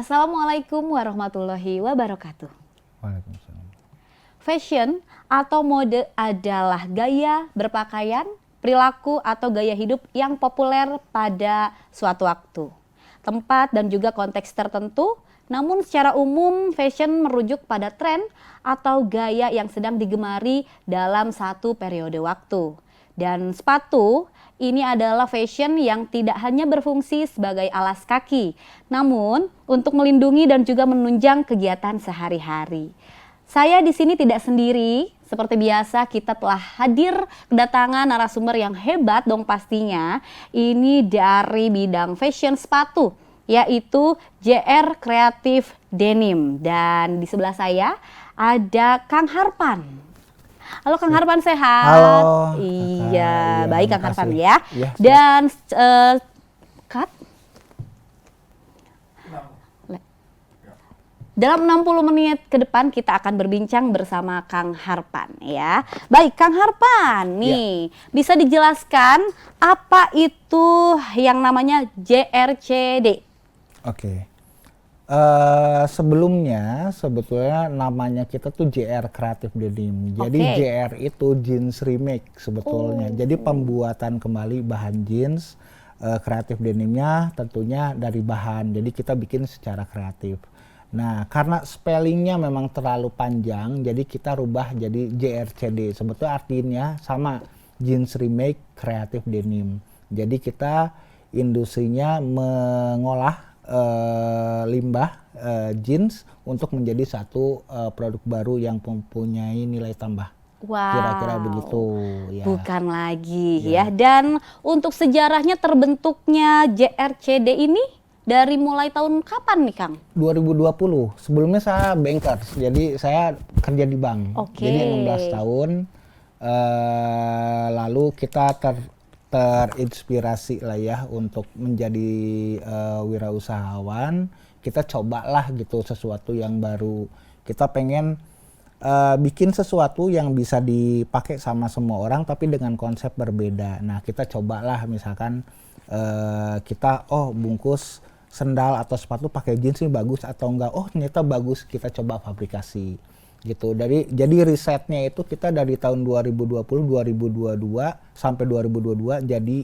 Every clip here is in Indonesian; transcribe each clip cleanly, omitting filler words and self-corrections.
Assalamualaikum warahmatullahi wabarakatuh. Waalaikumsalam. Fashion atau mode adalah gaya berpakaian, perilaku atau gaya hidup yang populer pada suatu waktu, tempat dan juga konteks tertentu. Namun secara umum fashion merujuk pada tren atau gaya yang sedang digemari dalam satu periode waktu. Dan sepatu ini adalah fashion yang tidak hanya berfungsi sebagai alas kaki, namun untuk melindungi dan juga menunjang kegiatan sehari-hari. Saya di sini tidak sendiri, seperti biasa kita telah hadir kedatangan narasumber yang hebat dong pastinya. Ini dari bidang fashion sepatu, yaitu JR Creative Denim. Dan di sebelah saya ada Kang Harpan. Halo Kang Harpan, sehat? Halo. Iya, baik Kang Harpan makasih. ya. Iya, Dan cut. Dalam 60 menit ke depan kita akan berbincang bersama Kang Harpan ya. Baik Kang Harpan, nih bisa dijelaskan apa itu yang namanya JRCD? Oke. Sebelumnya sebetulnya namanya kita tuh JR Creative Denim. Jadi JR itu jeans remake sebetulnya. Jadi pembuatan kembali bahan jeans, kreatif denimnya tentunya dari bahan. Jadi kita bikin secara kreatif. Nah, karena spellingnya memang terlalu panjang, jadi kita rubah jadi JRCD. Sebetulnya artinya sama, jeans remake kreatif denim. Jadi kita industrinya mengolah limbah jeans untuk menjadi satu produk baru yang mempunyai nilai tambah. Wow, kira-kira begitu ya. Bukan lagi ya. Dan untuk sejarahnya terbentuknya JRCD ini dari mulai tahun kapan nih Kang? 2020. Sebelumnya saya bankers, jadi saya kerja di bank. Jadi 16 tahun. Lalu kita terinspirasi lah ya untuk menjadi wirausahawan. Kita cobalah gitu sesuatu yang baru. Kita pengen bikin sesuatu yang bisa dipakai sama semua orang tapi dengan konsep berbeda. Nah kita cobalah misalkan kita bungkus sendal atau sepatu pakai jeans ini bagus atau enggak, ternyata bagus, kita coba fabrikasi gitu. Jadi risetnya itu kita dari tahun 2020 2022 sampai 2022 jadi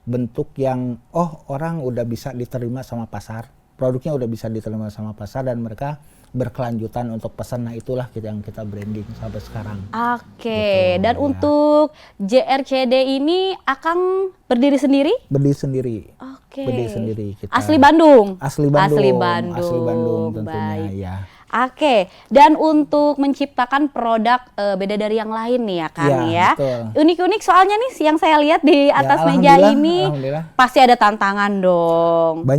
bentuk yang orang udah bisa diterima sama pasar, produknya udah bisa diterima sama pasar dan mereka berkelanjutan untuk pesan. Nah itulah yang kita branding sampai sekarang. Oke, gitu, dan untuk JRCD ini akan berdiri sendiri? Berdiri sendiri. Oke. Berdiri sendiri kita. Asli Bandung? Asli Bandung. Asli Bandung. Asli Bandung tentunya. Baik. Ya. Oke, dan untuk menciptakan produk beda dari yang lain nih ya Kang ya. Unik-unik soalnya nih yang saya lihat di atas meja ini pasti ada tantangan dong.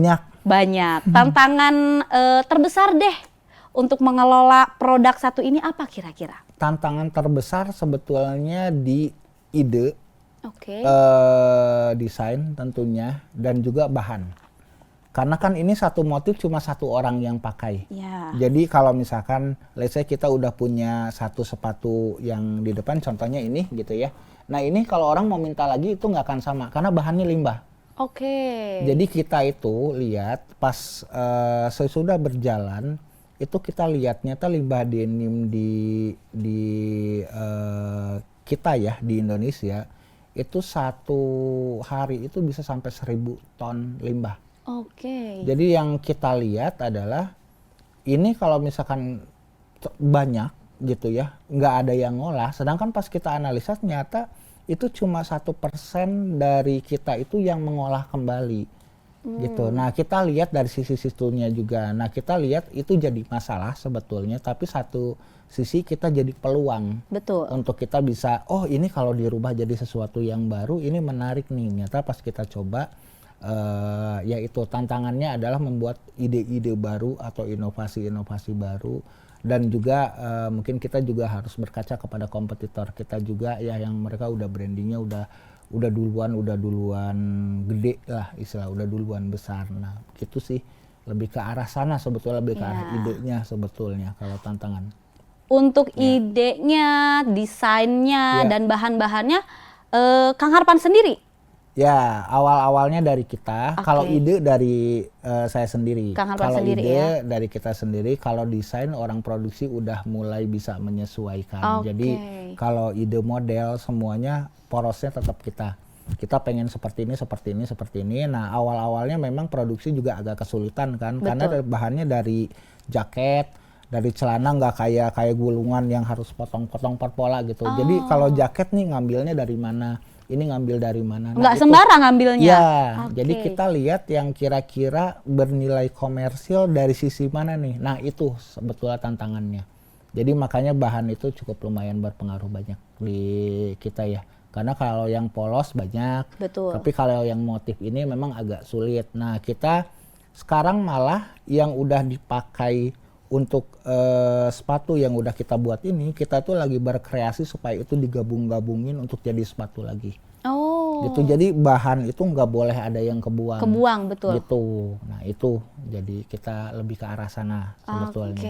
Banyak. Tantangan terbesar deh untuk mengelola produk satu ini apa kira-kira? Tantangan terbesar sebetulnya di ide, desain tentunya, dan juga bahan. Karena kan ini satu motif cuma satu orang yang pakai. Jadi kalau misalkan let's say kita udah punya satu sepatu yang di depan, contohnya ini gitu ya. Nah ini kalau orang mau minta lagi itu nggak akan sama karena bahannya limbah. Jadi kita itu lihat pas sesudah berjalan itu kita lihat nyata limbah denim di kita ya di Indonesia itu satu hari itu bisa sampai 1000 ton limbah. Jadi yang kita lihat adalah ini kalau misalkan banyak gitu ya, nggak ada yang ngolah. Sedangkan pas kita analisa ternyata itu cuma 1% dari kita itu yang mengolah kembali. Gitu. Nah kita lihat dari sisi situnya juga. Nah kita lihat itu jadi masalah sebetulnya, tapi satu sisi kita jadi peluang. Betul. Untuk kita bisa, ini kalau dirubah jadi sesuatu yang baru, ini menarik nih. Ternyata pas kita coba, yaitu tantangannya adalah membuat ide-ide baru atau inovasi-inovasi baru. Dan juga mungkin kita juga harus berkaca kepada kompetitor kita juga ya, yang mereka udah brandingnya udah duluan gede lah istilah, udah duluan besar. Nah gitu sih, lebih ke arah sana sebetulnya, lebih ke arah idenya sebetulnya kalau tantangan. Untuk idenya, desainnya dan bahan-bahannya Kang Harpan sendiri Ya, awal-awalnya dari kita. Kalau ide dari saya sendiri. Kang Harpan Kalau sendiri ide ya. dari kita sendiri. Kalau desain orang produksi udah mulai bisa menyesuaikan. Jadi kalau ide model semuanya porosnya tetap kita. Kita pengen seperti ini, seperti ini, seperti ini. Nah, awal-awalnya memang produksi juga agak kesulitan kan, karena bahannya dari jaket, dari celana nggak kayak gulungan yang harus potong-potong per pola gitu. Jadi kalau jaket nih ngambilnya dari mana? Ini ngambil dari mana? Nggak sembarang ngambilnya. Ya, jadi kita lihat yang kira-kira bernilai komersil dari sisi mana nih. Nah, itu sebetulnya tantangannya. Jadi makanya bahan itu cukup lumayan berpengaruh banyak di kita ya. Karena kalau yang polos banyak, tapi kalau yang motif ini memang agak sulit. Nah, kita sekarang malah yang udah dipakai untuk sepatu yang udah kita buat ini, kita tuh lagi berkreasi supaya itu digabung-gabungin untuk jadi sepatu lagi. Gitu. Jadi bahan itu nggak boleh ada yang kebuang. Betul. Gitu. Nah itu, jadi kita lebih ke arah sana sebetulnya.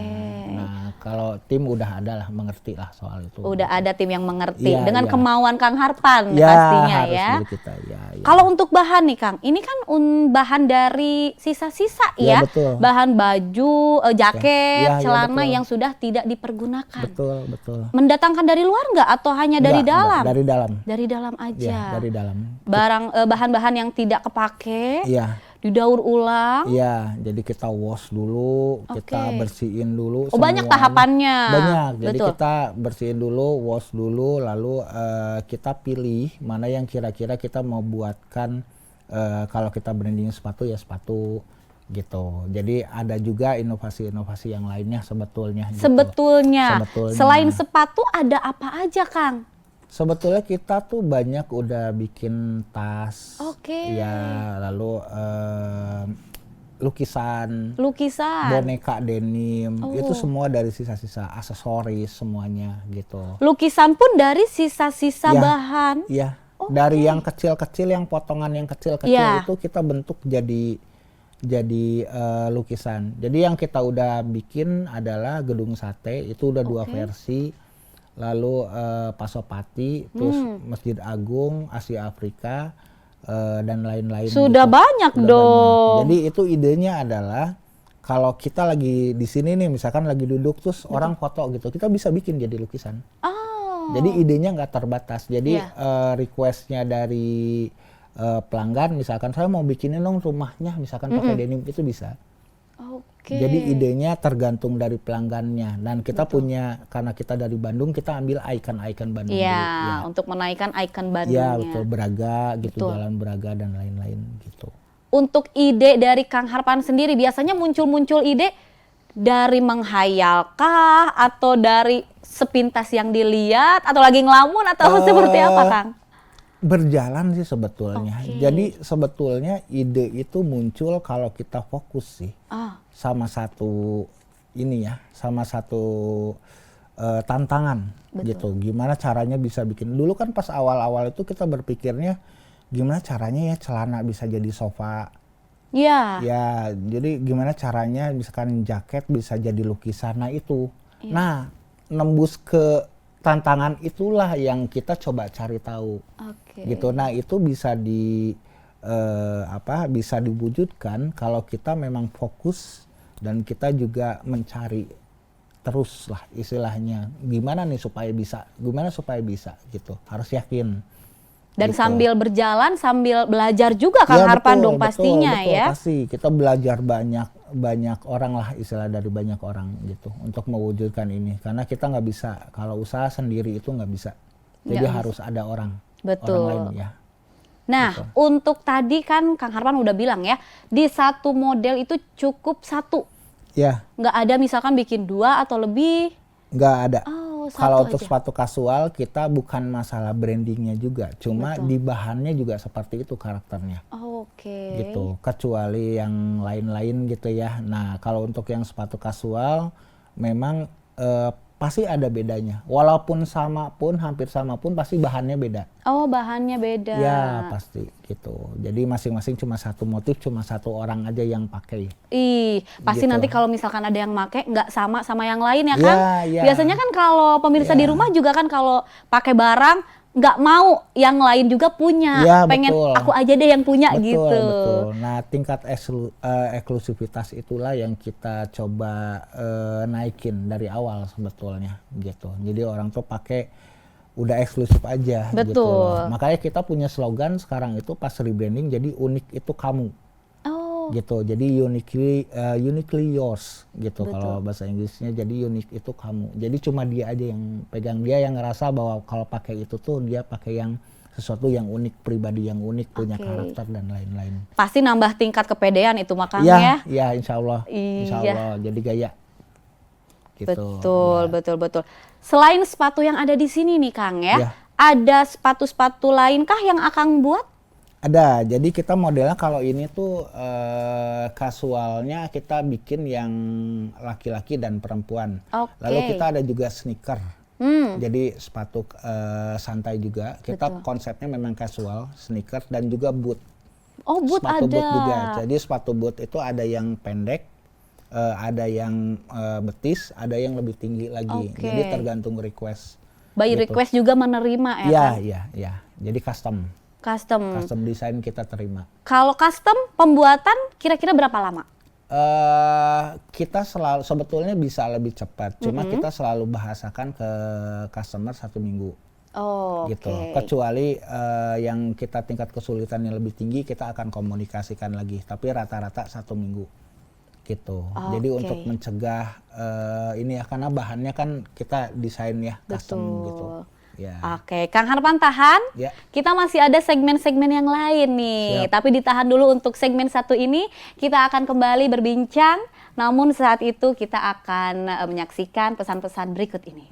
Nah kalau tim udah ada lah, mengerti lah soal itu. Udah ada tim yang mengerti dengan kemauan Kang Harpan pastinya ya. Kita, Kalau untuk bahan nih Kang, ini kan bahan dari sisa-sisa ya. Betul. Bahan baju, jaket, celana betul. yang sudah tidak dipergunakan. Betul. Mendatangkan dari luar nggak atau hanya dari dalam? Dari dalam. Dari dalam aja. Ya, dari dalam. Bahan-bahan yang tidak kepake, didaur ulang. Iya, jadi kita wash dulu, kita bersihin dulu. Banyak tahapannya. Banyak, jadi kita bersihin dulu, wash dulu, lalu kita pilih mana yang kira-kira kita mau buatkan. Kalau kita branding sepatu ya sepatu gitu. Jadi ada juga inovasi-inovasi yang lainnya sebetulnya. Sebetulnya. Selain sepatu ada apa aja Kang? Sebetulnya kita tuh banyak udah bikin tas, ya lalu lukisan, boneka denim, itu semua dari sisa-sisa aksesoris semuanya gitu. Lukisan pun dari sisa-sisa bahan? Iya, dari yang kecil-kecil, yang potongan yang kecil-kecil itu kita bentuk jadi lukisan. Jadi yang kita udah bikin adalah gedung sate, itu udah 2 versi. Lalu Pasopati, terus Masjid Agung, Asia Afrika, dan lain-lain. Sudah gitu. Banyak dong. Jadi itu idenya adalah kalau kita lagi di sini nih, misalkan lagi duduk terus orang foto gitu, kita bisa bikin jadi lukisan. Jadi idenya nggak terbatas. Jadi requestnya dari pelanggan, misalkan saya mau bikinin dong rumahnya, misalkan pakai denim, itu bisa. Jadi idenya tergantung dari pelanggannya, dan kita punya, karena kita dari Bandung, kita ambil ikon-ikon Bandung. Untuk menaikkan ikon Bandungnya. Iya, betul, Braga gitu, Jalan Braga dan lain-lain gitu. Untuk ide dari Kang Harpan sendiri, biasanya muncul ide dari menghayalkah atau dari sepintas yang dilihat atau lagi ngelamun atau seperti apa Kang? Berjalan sih sebetulnya. Jadi sebetulnya ide itu muncul kalau kita fokus sih sama satu tantangan gitu. Gimana caranya bisa bikin. Dulu kan pas awal-awal itu kita berpikirnya gimana caranya ya celana bisa jadi sofa. Ya, jadi gimana caranya misalkan jaket bisa jadi lukisan. Nah itu. Nah, nembus ke tantangan itulah yang kita coba cari tahu. Gitu. Nah, itu bisa bisa diwujudkan kalau kita memang fokus dan kita juga mencari terus lah istilahnya. Gimana supaya bisa gitu. Harus yakin. Dan gitu. sambil berjalan sambil belajar juga Kang Harpan dong pastinya betul, ya. Pasti kita belajar banyak orang lah, istilah dari banyak orang gitu untuk mewujudkan ini, karena kita nggak bisa kalau usaha sendiri itu nggak bisa. Jadi harus ada orang lain ya. Nah, untuk tadi kan Kang Harpan udah bilang ya, di satu model itu cukup satu. Nggak ada misalkan bikin 2 atau lebih. Nggak ada. Kalau untuk aja. sepatu kasual kita bukan masalah brandingnya juga, cuma di bahannya juga seperti itu karakternya. Gitu, kecuali yang lain-lain gitu ya. Nah, kalau untuk yang sepatu kasual memang pasti ada bedanya. Walaupun hampir sama pun pasti bahannya beda. Bahannya beda. Ya, pasti gitu. Jadi masing-masing cuma satu motif, cuma satu orang aja yang pakai. Pasti gitu. Nanti kalau misalkan ada yang pakai nggak sama yang lain ya kan? Biasanya kan kalau pemirsa di rumah juga kan kalau pakai barang Betul. mau yang lain juga punya, Iya, pengen betul. aku aja deh yang punya Betul, gitu. betul. Nah, tingkat eksklusivitas itulah yang kita coba naikin dari awal sebetulnya gitu. Jadi orang tuh pakai udah eksklusif aja gitu loh. Betul. Makanya kita punya slogan sekarang itu pas rebranding, jadi unik itu kamu Oh, gitu. Jadi uniquely yours gitu betul. kalau bahasa Inggrisnya. Jadi unik itu kamu. Jadi cuma dia aja yang pegang, dia yang ngerasa bahwa kalau pakai itu tuh dia pakai yang sesuatu yang unik, pribadi yang unik, punya Oke. karakter dan lain-lain. Pasti nambah tingkat kepedean itu Kang Iya, ya. iya, insya Allah, insya Iya. Allah. Jadi gaya gitu. Betul, Ya. betul, betul. Selain sepatu yang ada di sini nih Kang ya, Ya. ada sepatu-sepatu lainkah yang Akang buat? Ada, jadi kita modelnya kalau ini tuh kasualnya kita bikin yang laki-laki dan perempuan. Oke. Lalu kita ada juga sneaker. Hmm, Jadi sepatu santai juga. Kita Betul. konsepnya memang casual, sneaker dan juga boot. oh boot Sepatu ada. boot juga. Jadi sepatu boot itu ada yang pendek, ada yang betis, ada yang lebih tinggi lagi. Oke. Jadi tergantung request. By gitu. request juga menerima ya Iya, Kang? iya, iya. Jadi custom Custom. desain kita terima. Kalau custom pembuatan kira-kira berapa lama? Kita selalu sebetulnya bisa lebih cepat, cuma kita selalu bahasakan ke customer 1 minggu. Oh, Gitu. oke. Kecuali yang kita tingkat kesulitannya lebih tinggi, kita akan komunikasikan lagi. Tapi rata-rata 1 minggu. Gitu. Jadi Oke. untuk mencegah ini ya, karena bahannya kan kita desain ya, custom gitu. Betul. Ya. Oke, Kang Harpan tahan. Ya. Kita masih ada segmen-segmen yang lain nih. Siap. Tapi ditahan dulu untuk segmen satu ini. Kita akan kembali berbincang. Namun saat itu kita akan menyaksikan pesan-pesan berikut ini.